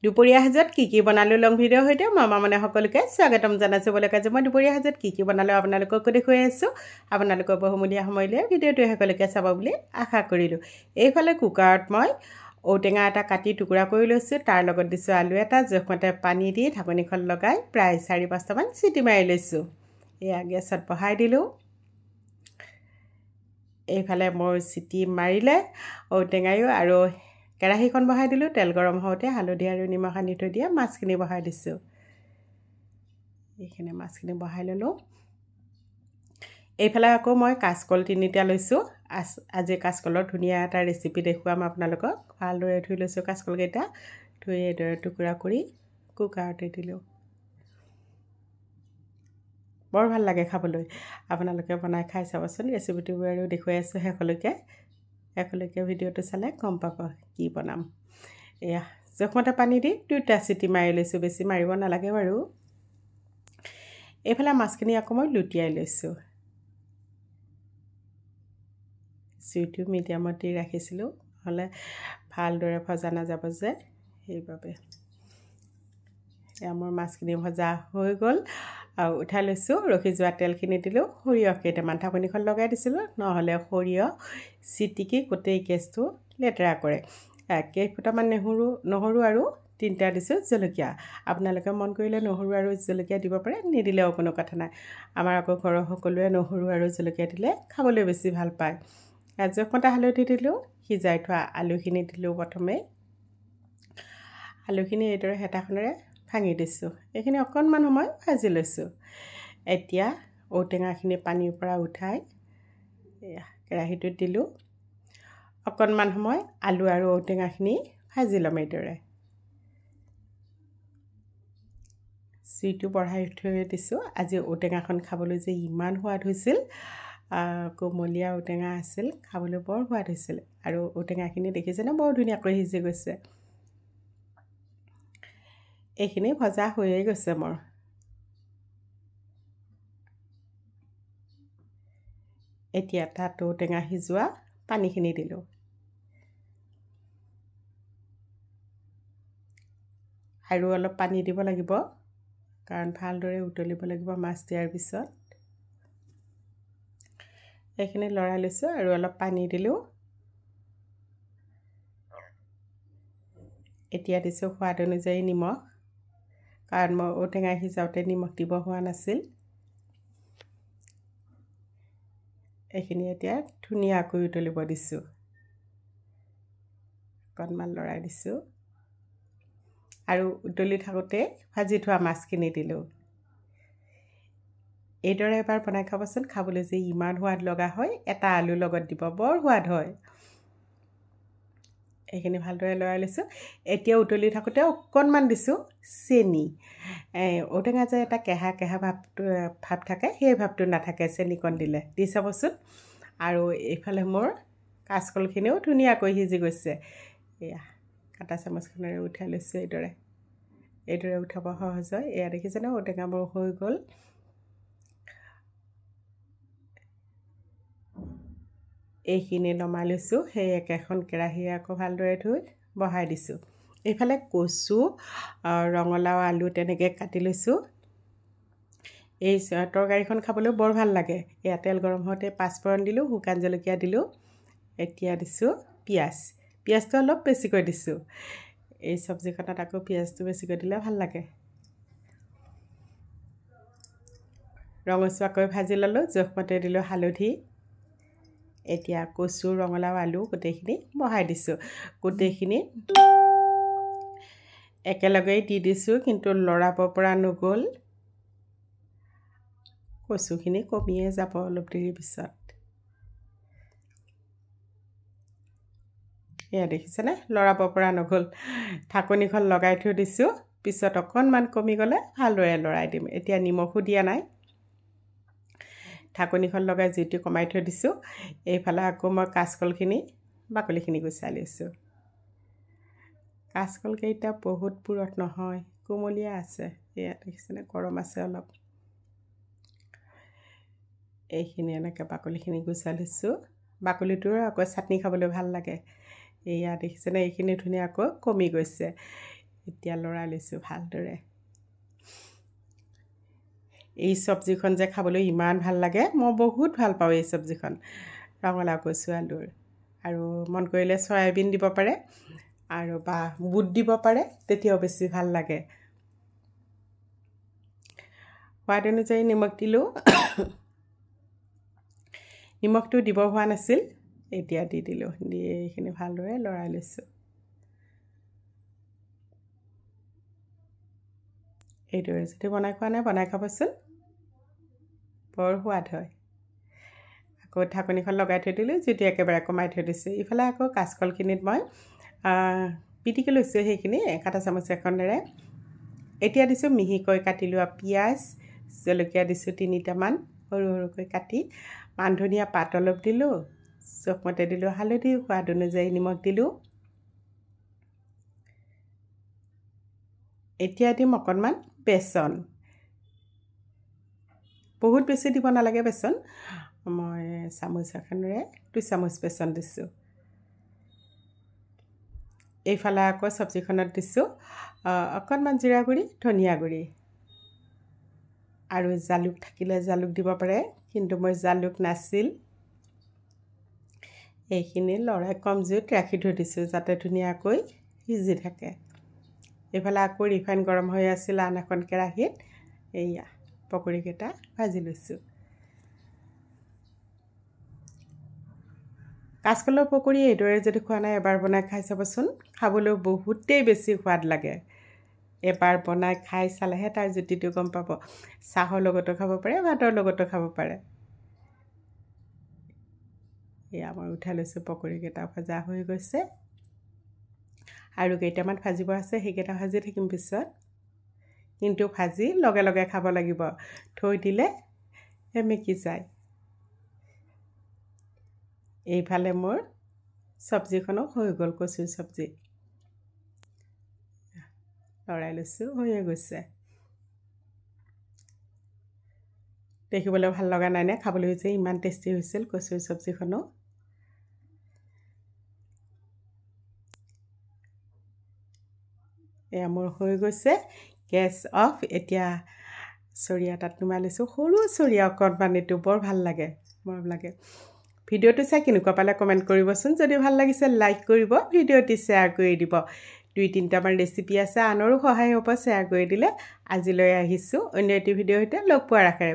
দুপৰীয়া সাজত কি বনালোঁ লং ভিডিঅ'ৰ সৈতে মামা মানে সকলোকে স্বাগতম জনাইছোঁ বুলি কয় যে মই দুপৰীয়া সাজত কি বনালোঁ আপোনালোককো দেখুৱাই আছোঁ। আপোনালোকৰ বহুমূলীয়া সময়লৈ ভিডিঅ'টো সকলোকে চাব বুলি আশা কৰিলোঁ। এইফালে কুকাৰত মই ঔটেঙা এটা কাটি টুকুৰা কৰি লৈছোঁ, তাৰ লগত দিছোঁ আলু এটা, জোখমতে পানী দি ঢাকনিখন লগাই প্ৰায় 4-5টামান চিটি মাৰি লৈছোঁ। এয়া গেছত বহাই দিলোঁ। এইফালে মোৰ চিটি মাৰিলে ঔটেঙায়ো আৰু কেৰাহীখন বহাই দিলোঁ। তেল গৰম হওঁতে হালধি আৰু নিমখ আনি থৈ দিয়া মাছখিনি বহাই দিছোঁ। এইখিনি মাছখিনি বহাই ল'লোঁ। এইফালে আকৌ মই কাচকল 3টা লৈছোঁ। আজি কাচকলৰ ধুনীয়া এটা ৰেচিপি দেখুৱাম আপোনালোকক। ভালদৰে ধুই লৈছোঁ কাচকলকেইটা। ধুই এইদৰে টুকুৰা কৰি কুকাৰতে দিলোঁ। বৰ ভাল লাগে খাবলৈ। আপোনালোকে বনাই খাই চাবচোন। ৰেচিপিটো আৰু দেখুৱাই আছোঁ শেষলৈকে ভিডিঅ'টো চালে গম পাব কি বনাম। এয়া জোখমতে পানী দি 2টা চিটি মাৰি লৈছোঁ, বেছি মাৰিব নালাগে বাৰু। এইফালে মাছখিনি আকৌ মই লুটিয়াই লৈছোঁ। জুইটো মিডিয়ামত দি ৰাখিছিলোঁ, নহ'লে ভালদৰে ভজা নাযাব যে, সেইবাবে। এয়া মোৰ মাছখিনি ভজা হৈ গ'ল আৰু উঠাই লৈছোঁ। ৰখি যোৱা তেলখিনি দিলোঁ। সৰিয়হ কেইটামান ঢাকনিখন লগাই দিছিলোঁ, নহ'লে সৰিয়হ চিটিকি গোটেই গেছটো লেতেৰা কৰে। কেইফুটামান নহৰু আৰু 3টা দিছোঁ জলকীয়া। আপোনালোকে মন কৰিলে নহৰু আৰু জলকীয়া দিব পাৰে, নিদিলেও কোনো কথা নাই। আমাৰ আকৌ ঘৰৰ সকলোৱে নহৰু আৰু জলকীয়া দিলে খাবলৈ বেছি ভাল পায়। জোখমতে হালধি দিলোঁ। সিজাই থোৱা আলুখিনি দিলোঁ প্ৰথমে। আলুখিনি এইদৰে হেতাখনেৰে ভাঙি দিছোঁ। এইখিনি অকণমান সময় ভাজি লৈছোঁ। এতিয়া ঔটেঙাখিনি পানীৰ পৰা উঠাই কেৰাহীটোত দিলোঁ। অকণমান সময় আলু আৰু ঔটেঙাখিনি ভাজি ল'ম এইদৰে। জুইটো বঢ়াই থৈ দিছোঁ। আজি ঔটেঙাখন খাবলৈ যে ইমান সোৱাদ হৈছিল, কোমলীয়া ঔটেঙা আছিল, খাবলৈ বৰ সোৱাদ হৈছিল। আৰু ঔটেঙাখিনি দেখিছেনে বৰ ধুনীয়াকৈ সিজি গৈছে। এইখিনি ভজা হৈয়ে গৈছে মোৰ। এতিয়া তাত ঔটেঙা সিজোৱা পানীখিনি দিলোঁ। আৰু অলপ পানী দিব লাগিব, কাৰণ ভালদৰে উতলিব লাগিব মাছ দিয়াৰ পিছত। এইখিনি লৰাই লৈছোঁ আৰু অলপ পানী দিলোঁ। এতিয়া দিছোঁ সোৱাদ অনুযায়ী নিমখ, কাৰণ মই ঔটেঙা সিজাওঁতে নিমখ দিব হোৱা নাছিল। এইখিনি এতিয়া ধুনীয়াকৈ উতলিব দিছোঁ। অকণমান লৰাই দিছোঁ আৰু উতলি থাকোঁতে ভাজি থোৱা মাছখিনি দিলোঁ। এইদৰে এবাৰ বনাই খাবচোন, খাবলৈ যে ইমান সোৱাদ লগা হয়। এটা আলু লগত দিব, বৰ সোৱাদ হয়। এইখিনি ভালদৰে লৰাই লৈছোঁ। এতিয়া উতলি থাকোঁতে অকণমান দিছোঁ চেনি। ঔটেঙা যে এটা কেহা ভাৱ থাকে, সেই ভাৱটো নাথাকে চেনিকণ দিলে। দি চাবচোন। আৰু এইফালে মোৰ কাচকলখিনিও ধুনীয়াকৈ সিজি গৈছে। এয়া কাটা চামুচখনেৰে উঠাই লৈছোঁ এইদৰে উঠাব সহজ হয়। এয়া দেখিছেনে ঔটেঙা মোৰ হৈ গ'ল। এইখিনি নমাই লৈছোঁ। সেই একেখন কেৰাহী আকৌ ভালদৰে ধুই বহাই দিছোঁ। এইফালে কচু, ৰঙালাও, আলু তেনেকৈ কাটি লৈছোঁ। এই তৰকাৰীখন খাবলৈ বৰ ভাল লাগে। এয়া তেল গৰম হওঁতে 5 ফোৰণ দিলোঁ, শুকান জলকীয়া দিলোঁ। এতিয়া দিছোঁ পিঁয়াজটো অলপ বেছিকৈ দিছোঁ। এই চব্জিখনত আকৌ পিঁয়াজটো বেছিকৈ দিলে ভাল লাগে। ৰঙচুৱাকৈ ভাজি ল'লোঁ। জোখমতে দিলোঁ হালধি। এতিয়া কচু, ৰঙালাও, আলু গোটেইখিনি বহাই দিছোঁ। গোটেইখিনি একেলগেই দি দিছোঁ, কিন্তু লৰাব পৰা নগ'ল। কচুখিনি কমিয়ে যাব অলপ দেৰি পিছত। এয়া দেখিছেনে লৰাব পৰা নগ'ল। ঢাকনিখন লগাই থৈ দিছোঁ। পিছত অকণমান কমি গ'লে ভালদৰে লৰাই দিম। এতিয়া নিমখো দিয়া নাই। ঢাকনিখন লগাই জুইটো কমাই থৈ দিছোঁ। এইফালে আকৌ মই কাচকলখিনি বাকলিখিনি গুচাই লৈছোঁ। কাচকলকেইটা বহুত পুৰঠ নহয়, কোমলীয়া আছে। এয়া দেখিছেনে গৰম আছে অলপ। এইখিনি এনেকৈ বাকলিখিনি গুচাই লৈছোঁ। বাকলিটোৰ আকৌ চাটনি খাবলৈ ভাল লাগে। এয়া দেখিছেনে এইখিনি ধুনীয়াকৈ কমি গৈছে। এতিয়া লৰাই লৈছোঁ ভালদৰে এই চব্জিখন যে খাবলৈ ইমান ভাল লাগে মই বহুত ভাল পাওঁ এই চব্জিখন ৰঙালাও কচু আলুৰ আৰু মন কৰিলে সয়াবিন দিব পাৰে আৰু বা বুট দিব পাৰে তেতিয়াও বেছি ভাল লাগে সোৱাদ অনুযায়ী নিমখ দিলোঁ নিমখটো দিব হোৱা নাছিল এতিয়া দি দিলোঁ দি এইখিনি ভালদৰে লৰাই লৈছোঁ এইদৰে যদি বনাই খোৱা নাই বনাই খাবচোন বৰ সোৱাদ হয় আকৌ ঢাকনিখন লগাই থৈ দিলোঁ জুইটো একেবাৰে কমাই থৈ দিছোঁ ইফালে আকৌ কাচকলখিনিত মই পিটিকি লৈছোঁ সেইখিনি কাঁটা চামুচ এখনেৰে এতিয়া দিছোঁ মিহিকৈ কাটি লোৱা পিঁয়াজ জলকীয়া দিছোঁ 3টামান সৰু সৰুকৈ কাটি মান ধনিয়া পাত অলপ দিলোঁ জোখমতে দিলোঁ হালধি সোৱাদ অনুযায়ী নিমখ দিলোঁ এতিয়া দিম অকণমান বেচন বহুত বেছি দিব নালাগে বেচন মই চামুচ এখনেৰে 2 চামুচ বেচন দিছোঁ এইফালে আকৌ চব্জিখনত দিছোঁ অকণমান জিৰা গুড়ি ধনিয়া গুড়ি আৰু জালুক থাকিলে জালুক দিব পাৰে কিন্তু মই জালুক নাছিল এইখিনি লৰাই কম জুইত ৰাখি থৈ দিছোঁ যাতে ধুনীয়াকৈ সিজি থাকে এইফালে আকৌ ৰিফাইন গৰম হৈ আছিল আন এখন কেৰাহীত এইয়া পকৰিকেইটা ভাজি লৈছোঁ কাচকলৰ পকৰি এইদৰে যদি খোৱা নাই এবাৰ বনাই খাই চাবচোন খাবলৈ বহুতেই বেছি সোৱাদ লাগে এবাৰ বনাই খাই চালেহে তাৰ জুতিটো গম পাব চাহৰ লগতো খাব পাৰে ভাতৰ লগতো খাব পাৰে এয়া মই উঠাই লৈছোঁ পকৰিকেইটা ভজা হৈ গৈছে আৰু কেইটামান ভাজিব আছে সেইকেইটা ভাজি থাকিম পিছত কিন্তু ভাজি লগে লগে খাব লাগিব থৈ দিলে সেমেকি যায় এইফালে মোৰ চব্জিখনো হৈ গ'ল কচুৰ চব্জি লৰাই লৈছোঁ হৈয়ে গৈছে দেখিবলৈ ভাল লগা নাই নে খাবলৈ হৈছে ইমান টেষ্টি হৈছিল কচুৰ চব্জিখনো এয়া মোৰ হৈ গৈছে গেছ অফ এতিয়া চৰিয়া তাত নুমাই লৈছোঁ সৰু চৰিয়া অকণমান এইটো বৰ ভাল লাগে ভিডিঅ'টো চাই কেনেকুৱা পালে কমেণ্ট কৰিবচোন যদি ভাল লাগিছে লাইক কৰিব ভিডিঅ'টি শ্বেয়াৰ কৰি দিব 2-3টামান ৰেচিপি আছে আনৰো সহায় হ'ব শ্বেয়াৰ কৰি দিলে আজিলৈ আহিছোঁ অন্য এটি ভিডিঅ'ৰ সৈতে লগ পোৱাৰ আশাৰে